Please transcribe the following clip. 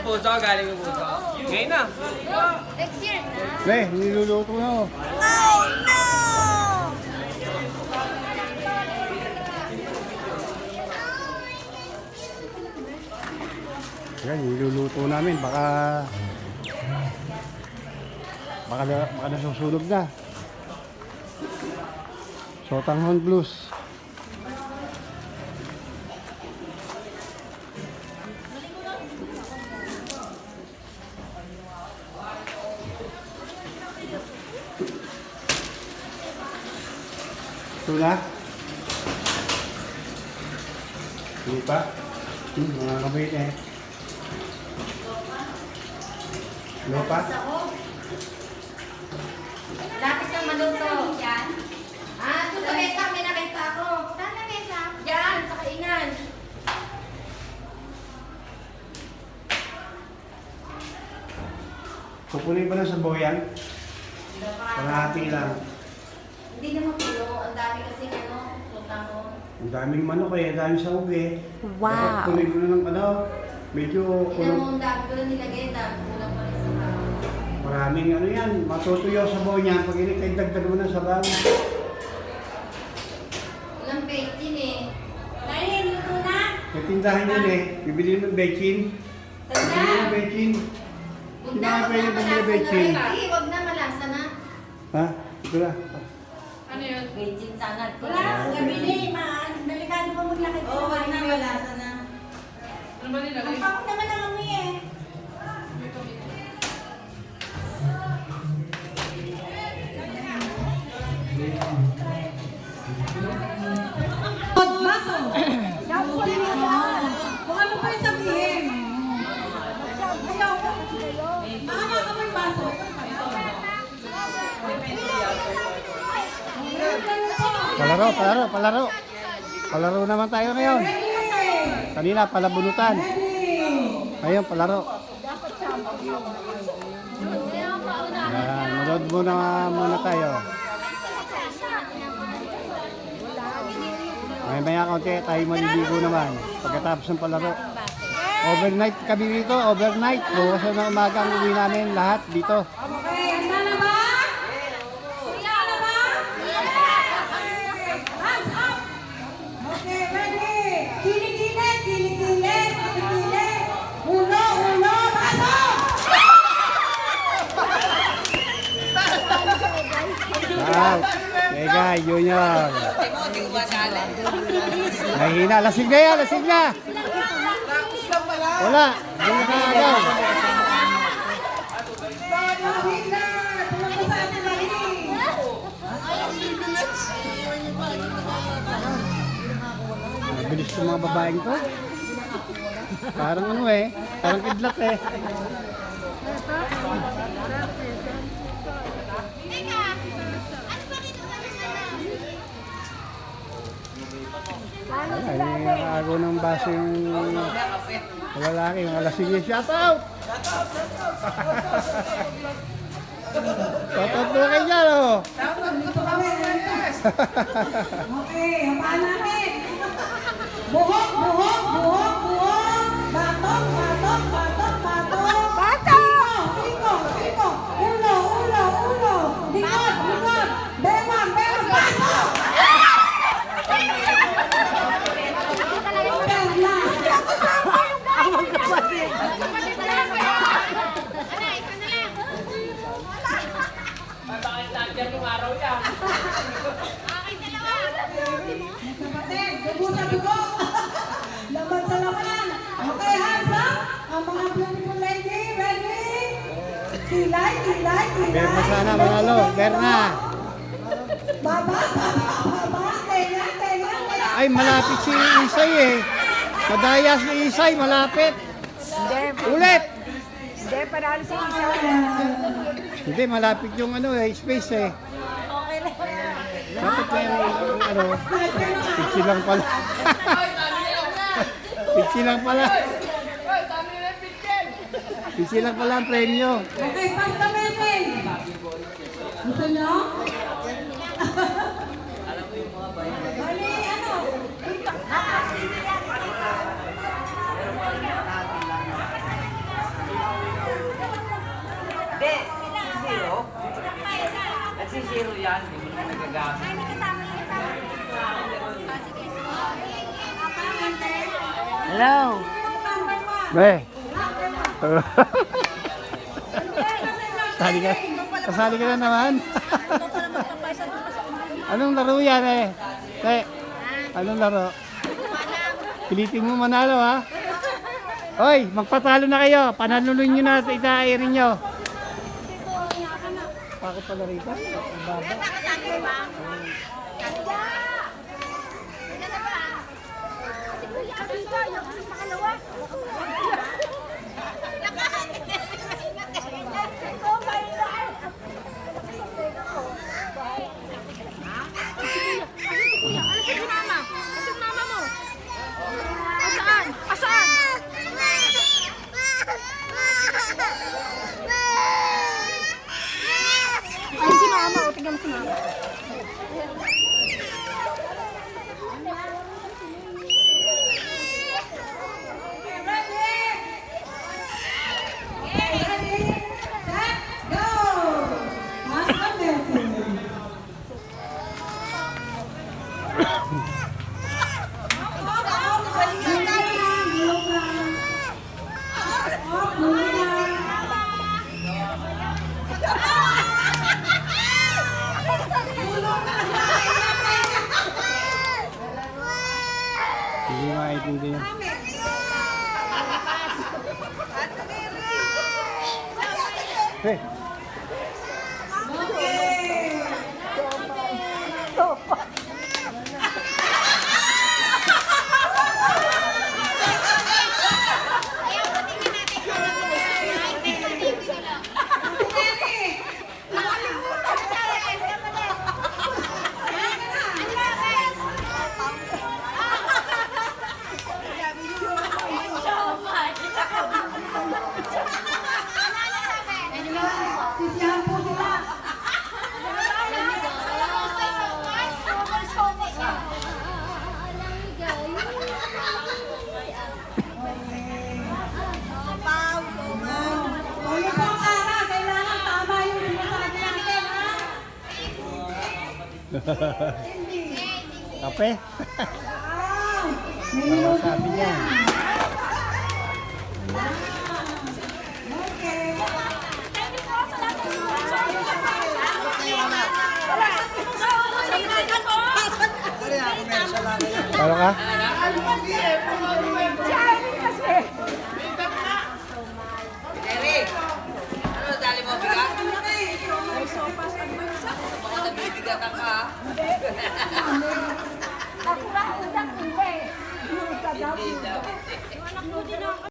puso, galing yung puso. Ngayon na. Next year na. Niluluto na oh. Oh no! Yan, niluluto namin. Baka nasusunog na. Sotanghon Blues. Ito na. Hindi pa. Mga kabait eh. Ano pa? Lapis ng maluto. Yan? Ah, ito sa mesa, may nakita ako. Saan na mesa? Yan, sa kainan. Kukunin ba ng sabaw yan? Kalahati lang. Hindi naman pulo. Ang dami kasi ano, luta mo. Ang daming manok eh, ang daming sahog eh. Wow. Kunin ko na ng ano, medyo Tignan mo, ang dami ko lang nilagay. Dami kulang pa rin sa tao. maraming ano yan, matutuyo sa sabaw niya pag inikay-dagdag mo ng sabaw. Walang bacon eh. Dahil, luto na. May tindahan yan eh, bibili mo ng bacon. Bibili mo ng bacon. Huwag na, Sinabi huwag na niya bumili malasa bacon. na. Ay, huwag na malasa na. Ha? Ito na. Bacon sana. Wala, gabili, delikado pa maglakit. Oo, huwag na malasa na. Ang pako naman ang amoy eh. Baso. Kung ano pa yung sabihin. Ayaw ko. Maawa ka may baso. Palaro. Palaro naman tayo ngayon. Kanina, palabunutan. Ngayon, palaro. Yan, manood muna tayo. Maya kaunti, tayo maliligo naman. Pagkatapos ng palaro. Overnight kami dito, overnight. Bukas na umaga ang uwi namin lahat dito. Okay, handa na ba? Handa na ba? Hands up! Okay, ready? Kilig-kilig. Uno, baso! Wow! Mega, Junior. Mahina, lasing na yan, lasing na! Wala, hindi na agaw. Kahit na! Tulog ko sa atin lagi! Bilis ng mga babaeng to. Parang ano eh, parang kidlat eh. Wala, nakakago ng baso yung lalaki, yung alasing niya. Shout out! Shout out mo kayo dyan, oh! Okay, hapaan namin! Buhok! Batok! Siko! Ulo! Likod! Bewang! Batok! Kapatid, dugo sa dugo! Laban sa laban! Okay, hands up! Ang mga beautiful lady, ready? Kilay! Berna sana, manalo. Berna! Baba! Tenga! Ay, malapit si Isay eh. Madaya si Isay, malapit. Ulit! Hindi, parang si Isa. Hindi, malapit yung ano eh, space eh. Okay lang. Dapat na yung ano, pixie lang pala. Pixie lang pala. Pixie lang pala ang premyo. Okay, pass the message! Gusto nyo? Bali, ano? yan, hindi mo naman nagagamit. Ay, hindi kasama yung isa. Hello. Eh. Kasali ka. Kasali ka na naman. Anong laro yan eh? Anong laro? Pilitin mo manalo ha. Hoy, magpatalo na kayo. Panalunin nyo na itairin nyo. Bakit pala rito? Baba. Ay, si mama. O, tignan mo si mama. Ready, set, go! Pass the message. Hindi maintindihan. Hey. Sisiyahan po sila. Ulit po ang ara. Kailangan tama yung sinasabi natin, ha? Kape? Wow! May Ano minuto sabi po niya? yan. Okay. Talo ka? Jerry! Ano, dali mo bigat? Baka nabibigatan ka ha? Ako na, udang, hindi. Hindi daw.